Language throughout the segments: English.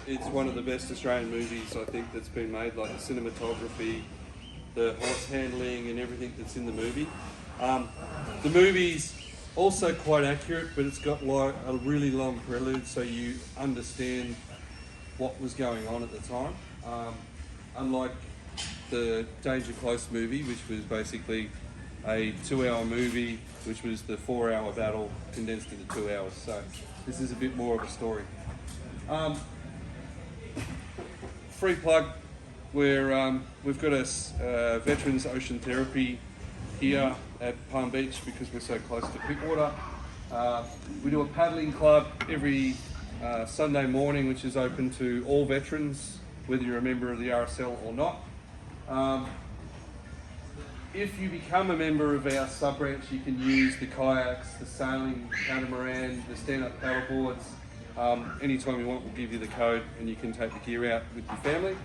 it's one of the best Australian movies I think that's been made. Like the cinematography, the horse handling, and everything that's in the movie. The movie's also quite accurate, but it's got like a really long prelude, so you understand what was going on at the time. Unlike the Danger Close movie, which was basically a 2-hour movie, which was the 4-hour battle condensed into 2 hours. So this is a bit more of a story. Free plug, we've got a Veterans Ocean Therapy here at Palm Beach because we're so close to Pittwater. We do a paddling club every Sunday morning, which is open to all veterans, whether you're a member of the RSL or not. If you become a member of our sub-branch, you can use the kayaks, the sailing catamaran, the stand-up paddle boards. Anytime you want, we'll give you the code and you can take the gear out with your family.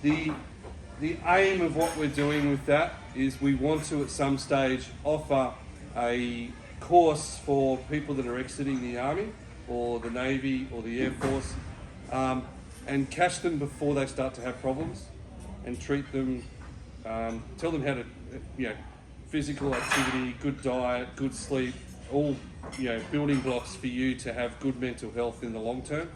The aim of what we're doing with that is we want to, at some stage, offer a course for people that are exiting the Army or the Navy or the Air Force, and catch them before they start to have problems and treat them, tell them how to, physical activity, good diet, good sleep, all, building blocks for you to have good mental health in the long term.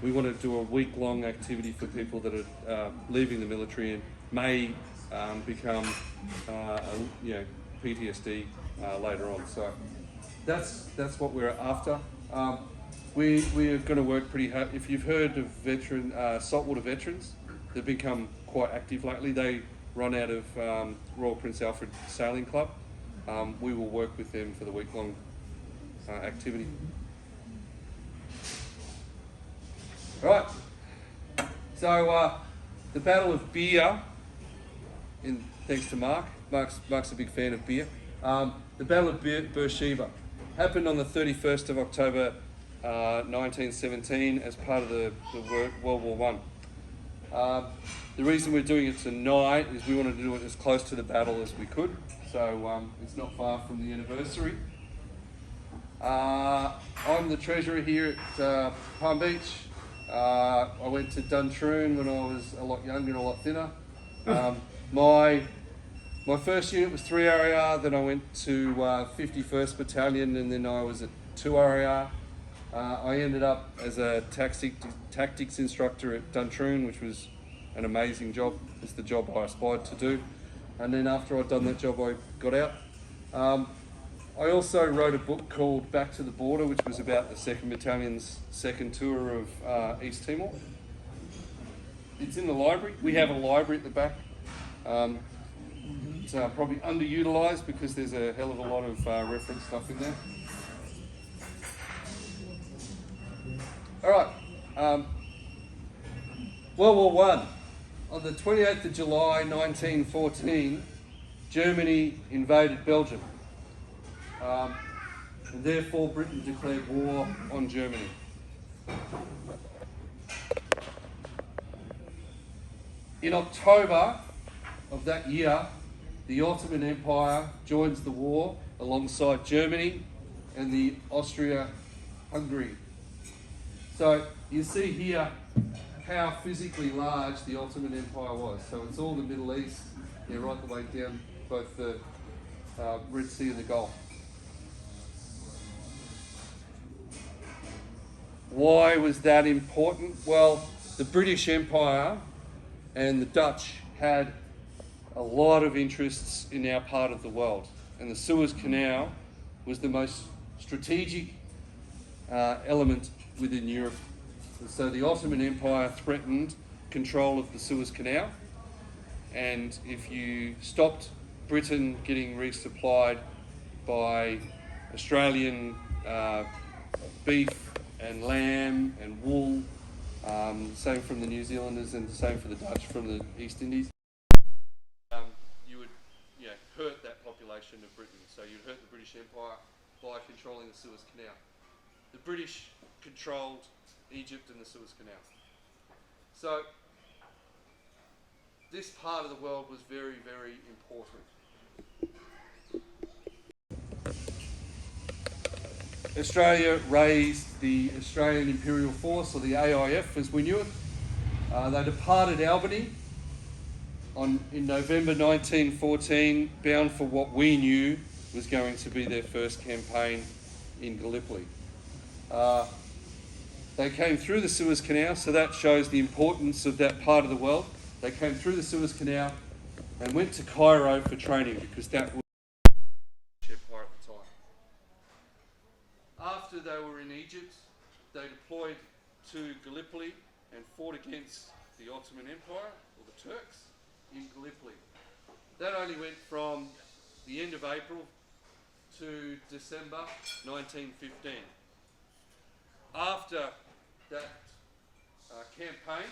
We want to do a week-long activity for people that are leaving the military and may become, PTSD later on. So that's what we're after. We're going to work pretty hard. If you've heard of saltwater veterans, they've become quite active lately. They run out of Royal Prince Alfred Sailing Club. We will work with them for the week-long activity. All right. So the Battle of Beer, thanks to Mark. Mark's a big fan of beer. The Battle of Beersheba happened on the 31st of October 1917 as part of the World War I. The reason we're doing it tonight is we wanted to do it as close to the battle as we could, so it's not far from the anniversary. I'm the treasurer here at Palm Beach. I went to Duntroon when I was a lot younger and a lot thinner. My first unit was 3 RAR, then I went to 51st Battalion, and then I was at 2 RAR. I ended up as a tactics instructor at Duntroon, which was an amazing job. It's the job I aspired to do. And then after I'd done that job, I got out. I also wrote a book called Back to the Border, which was about the 2nd Battalion's second tour of East Timor. It's in the library. We have a library at the back. It's probably underutilised because there's a hell of a lot of reference stuff in there. All right. World War One. On the 28th of July 1914, Germany invaded Belgium. And therefore Britain declared war on Germany. In October of that year, the Ottoman Empire joins the war alongside Germany and the Austria-Hungary. So you see here how physically large the Ottoman Empire was. So it's all the Middle East, right the way down both the Red Sea and the Gulf. Why was that important? Well, the British Empire and the Dutch had a lot of interests in our part of the world, and the Suez Canal was the most strategic element within Europe. So the Ottoman Empire threatened control of the Suez Canal, and if you stopped Britain getting resupplied by Australian beef and lamb and wool, same from the New Zealanders and the same for the Dutch from the East Indies, you would hurt that population of Britain. So you'd hurt the British Empire by controlling the Suez Canal. The British controlled Egypt and the Suez Canal. So this part of the world was very, very important. Australia raised the Australian Imperial Force, or the AIF as we knew it. They departed Albany in November 1914, bound for what we knew was going to be their first campaign in Gallipoli. They came through the Suez Canal, so that shows the importance of that part of the world. They came through the Suez Canal and went to Cairo for training, because that was the Empire at the time. After they were in Egypt, they deployed to Gallipoli and fought against the Ottoman Empire, or the Turks, in Gallipoli. That only went from the end of April to December 1915. After that campaign,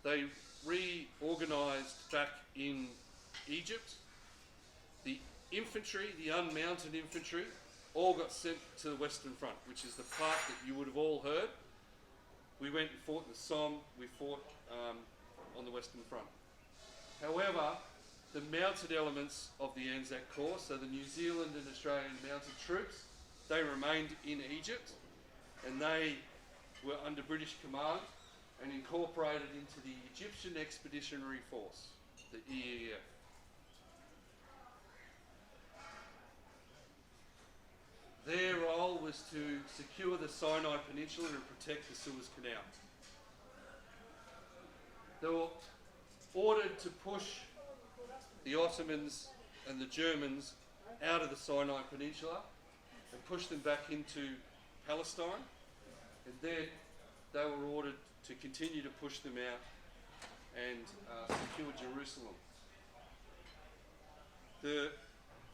they reorganised back in Egypt. The infantry, the unmounted infantry, all got sent to the Western Front, which is the part that you would have all heard. We went and fought in the Somme, we fought on the Western Front. However, the mounted elements of the Anzac Corps, so the New Zealand and Australian mounted troops, they remained in Egypt, and they were under British command and incorporated into the Egyptian Expeditionary Force, the EEF. Their role was to secure the Sinai Peninsula and protect the Suez Canal. They were ordered to push the Ottomans and the Germans out of the Sinai Peninsula and push them back into Palestine, and then they were ordered to continue to push them out and secure Jerusalem. The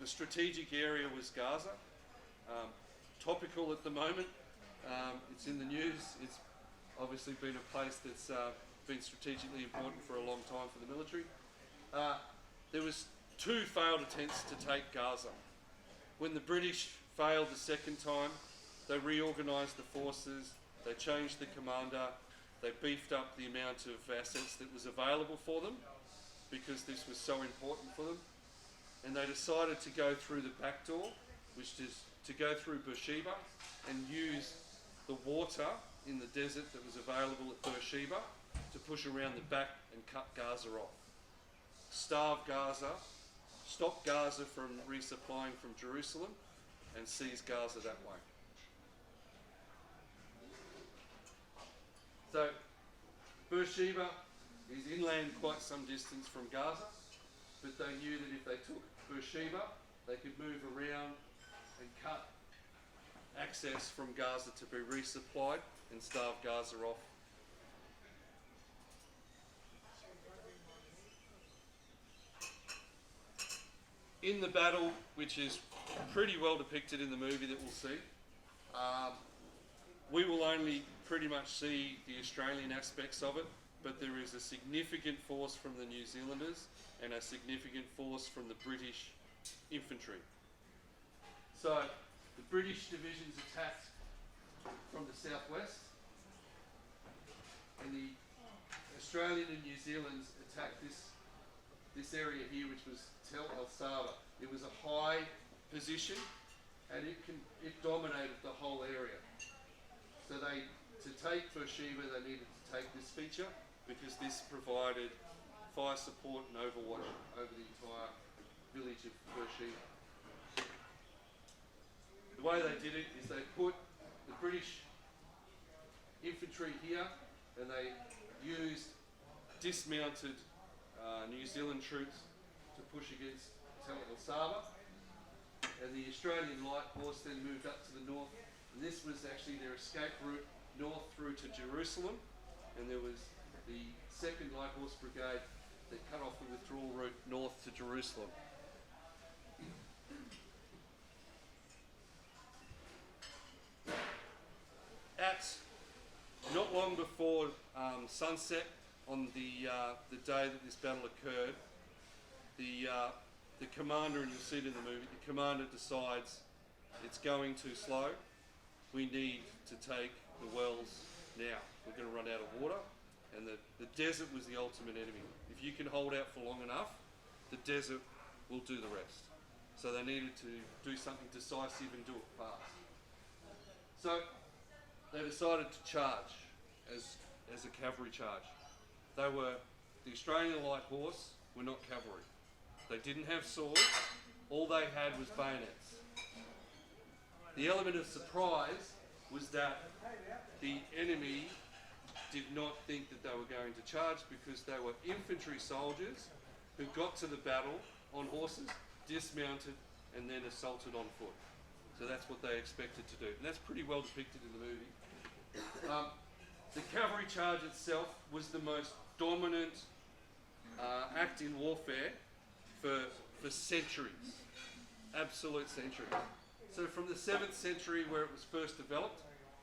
strategic area was Gaza. Topical at the moment. It's in the news. It's obviously been a place that's been strategically important for a long time for the military. There was 2 failed attempts to take Gaza. When the British failed the second time, they reorganised the forces, they changed the commander, they beefed up the amount of assets that was available for them, because this was so important for them, and they decided to go through the back door, which is to go through Beersheba and use the water in the desert that was available at Beersheba to push around the back and cut Gaza off. Starve Gaza, stop Gaza from resupplying from Jerusalem, and seize Gaza that way. So Beersheba is inland quite some distance from Gaza, but they knew that if they took Beersheba, they could move around and cut access from Gaza to be resupplied and starve Gaza off. In the battle, which is pretty well depicted in the movie that we'll see, we will only pretty much see the Australian aspects of it, but there is a significant force from the New Zealanders and a significant force from the British infantry. So the British divisions attacked from the southwest, and the Australian and New Zealanders attacked this area here, which was Tel El Saba. It was a high position, and it dominated the whole area. So to take Beersheba, they needed to take this feature, because this provided fire support and overwatch over the entire village of Beersheba. The way they did it is they put the British infantry here, and they used dismounted New Zealand troops to push against Tel El Saba, and the Australian Light Horse then moved up to the north, and this was actually their escape route north through to Jerusalem, and there was the 2nd Light Horse Brigade that cut off the withdrawal route north to Jerusalem. Not long before sunset on the day that this battle occurred, the commander, and you'll see it in the movie, the commander decides it's going too slow. We need to take the wells now. We're going to run out of water, and the desert was the ultimate enemy. If you can hold out for long enough, the desert will do the rest. So they needed to do something decisive and do it fast. So they decided to charge as a cavalry charge. They were, the Australian light horse were not cavalry. They didn't have swords, all they had was bayonets. The element of surprise was that the enemy did not think that they were going to charge because they were infantry soldiers who got to the battle on horses, dismounted, and then assaulted on foot. So that's what they expected to do. And that's pretty well depicted in the movie. The cavalry charge itself was the most dominant act in warfare for centuries. Absolute centuries. So from the 7th century where it was first developed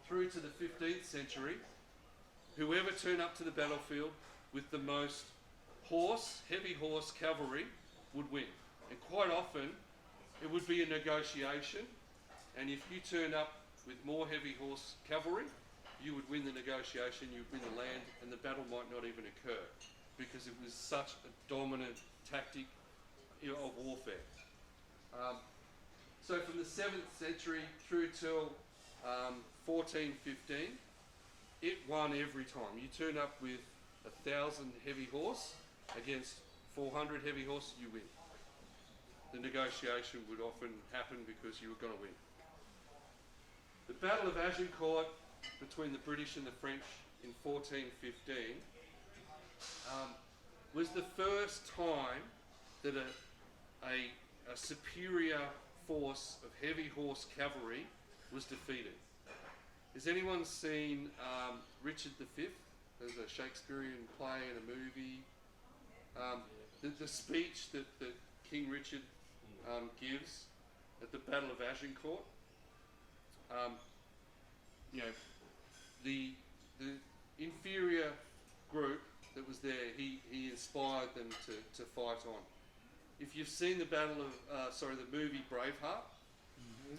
through to the 15th century, whoever turned up to the battlefield with the most heavy horse cavalry would win. And quite often it would be a negotiation, and if you turned up with more heavy horse cavalry, you would win the negotiation, you would win the land, and the battle might not even occur because it was such a dominant tactic of warfare. So from the 7th century through till 1415, it won every time. You turn up with 1,000 heavy horse against 400 heavy horse, you win. The negotiation would often happen because you were going to win. The Battle of Agincourt between the British and the French in 1415 was the first time that a superior force of heavy horse cavalry was defeated. Has anyone seen Richard V? There's a Shakespearean play and a movie. The speech that King Richard gives at the Battle of Agincourt. The inferior group that was there, he inspired them to fight on. If you've seen the the movie Braveheart,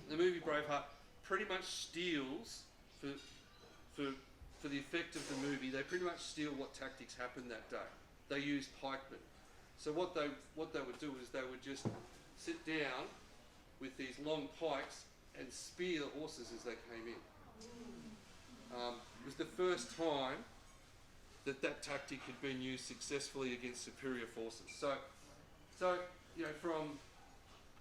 the movie Braveheart pretty much steals for the effect of the movie. They pretty much steal what tactics happened that day. They used pikemen. So what they would do is they would just sit down with these long pikes and spear the horses as they came in. It was the first time that tactic had been used successfully against superior forces. So from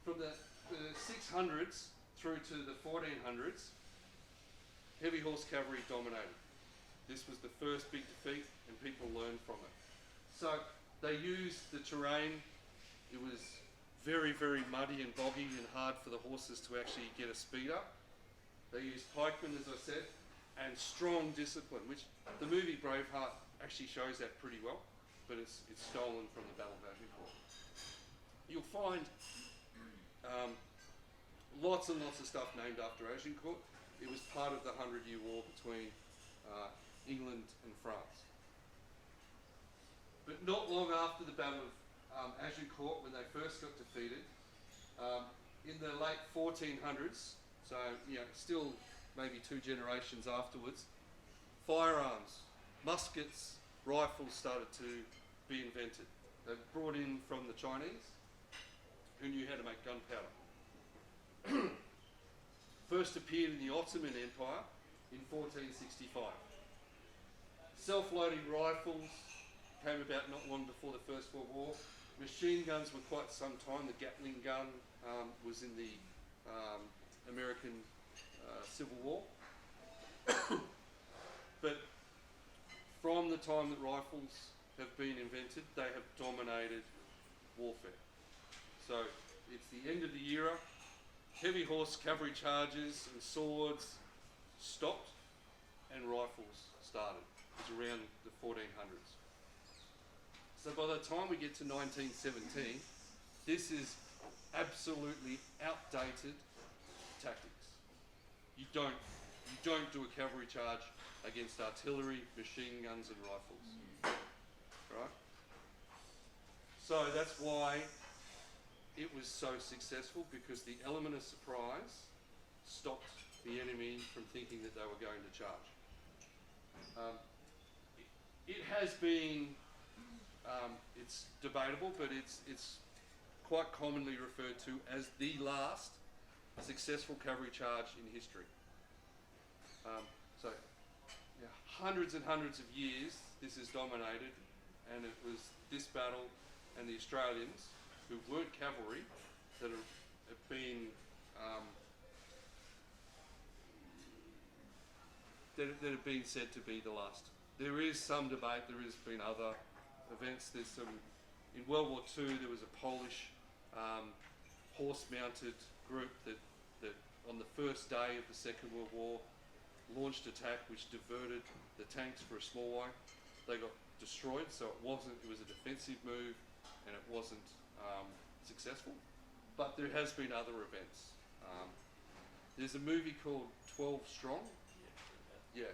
the 600s through to the 1400s, heavy horse cavalry dominated. This was the first big defeat, and people learned from it. So they used the terrain. It was very, very muddy and boggy and hard for the horses to actually get a speed up. They used pikemen, as I said, and strong discipline, which the movie Braveheart actually shows that pretty well, but it's stolen from the Battle of Agincourt. You'll find lots and lots of stuff named after Agincourt. It was part of the 100-Year War between England and France. But not long after the Battle of Agincourt, when they first got defeated, in the late 1400s, so still maybe 2 generations afterwards, firearms, muskets, rifles started to be invented. They were brought in from the Chinese, who knew how to make gunpowder. First appeared in the Ottoman Empire in 1465. Self-loading rifles came about not long before the First World War. Machine guns were quite some time. The Gatling gun was in the American Civil War. But from the time that rifles have been invented, they have dominated warfare. So it's the end of the era. Heavy horse cavalry charges and swords stopped, and rifles started. It was around the 1400s. So by the time we get to 1917, this is absolutely outdated tactics. You don't do a cavalry charge against artillery, machine guns and rifles. Right? So that's why it was so successful, because the element of surprise stopped the enemy from thinking that they were going to charge. It has been, it's debatable, but it's quite commonly referred to as the last successful cavalry charge in history. So yeah, hundreds and hundreds of years this is dominated, and it was this battle and the Australians, who weren't cavalry, that have been that have been said to be the last. There is some debate. There has been other events. There's some in World War II. There was a Polish horse-mounted group that on the first day of the Second World War launched attack, which diverted the tanks for a small way. They got destroyed, so it was a defensive move, and it wasn't successful. But there has been other events. There's a movie called 12 Strong. Yeah.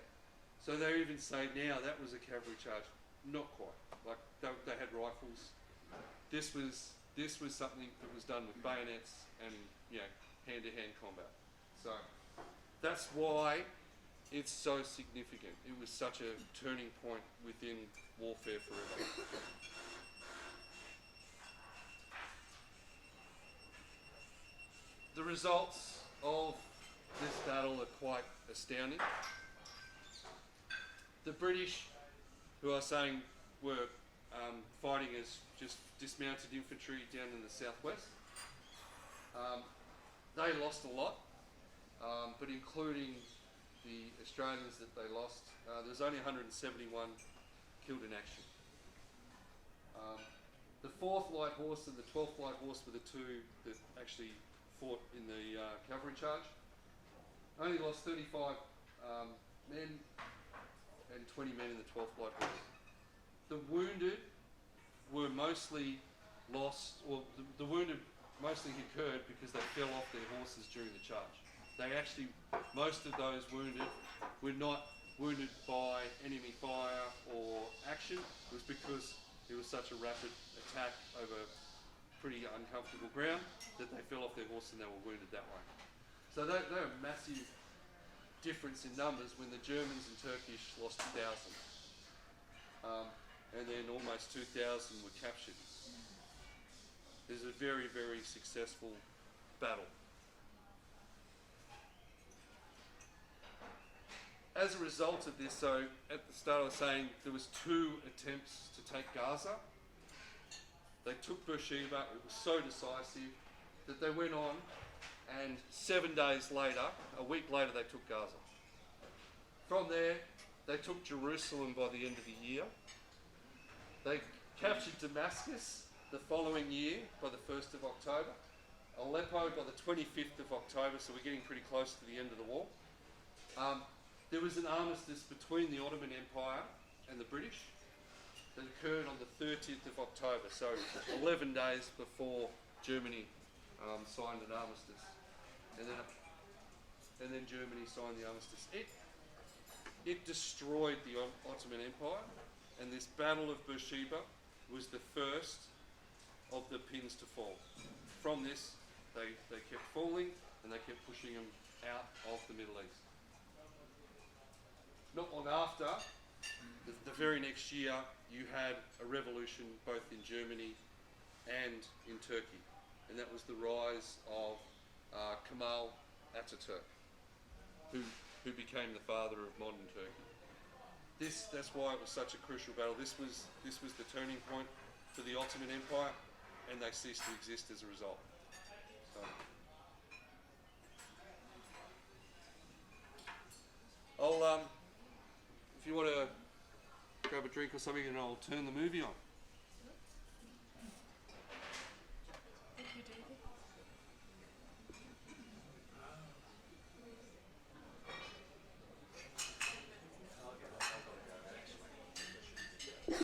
So they even say now that was a cavalry charge. Not quite. Like they had rifles. This was something that was done with bayonets and hand-to-hand combat. So that's why it's so significant. It was such a turning point within warfare forever. The results of this battle are quite astounding. The British, who are saying were fighting as just dismounted infantry down in the southwest, they lost a lot, but including the Australians that they lost, there was only 171 killed in action. The 4th Light Horse and the 12th Light Horse were the two that actually fought in the cavalry charge. Only lost 35 men and 20 men in the 12th Light Horse. The wounded were mostly lost, or the wounded mostly occurred because they fell off their horses during the charge. They actually, most of those wounded were not wounded by enemy fire or action. It was because it was such a rapid attack over pretty uncomfortable ground that they fell off their horse and they were wounded that way. So they're a massive difference in numbers when the Germans and Turkish lost 1,000. And then almost 2,000 were captured. It was a very, very successful battle. As a result of this, so at the start I was saying there was 2 attempts to take Gaza. They took Beersheba. It was so decisive that they went on, and 7 days later, a week later, they took Gaza. From there, they took Jerusalem by the end of the year. They captured Damascus the following year by the 1st of October. Aleppo by the 25th of October, so we're getting pretty close to the end of the war. There was an armistice between the Ottoman Empire and the British that occurred on the 30th of October, so 11 days before Germany signed an armistice. And then Germany signed the armistice. It destroyed the Ottoman Empire, and this Battle of Beersheba was the first of the pins to fall. From this, they kept falling, and they kept pushing them out of the Middle East. Not long after, the very next year, you had a revolution both in Germany and in Turkey, and that was the rise of Kemal Ataturk, who became the father of modern Turkey. That's why it was such a crucial battle. This was the turning point for the Ottoman Empire, and they ceased to exist as a result. So, if you want to grab a drink or something, and I'll turn the movie on.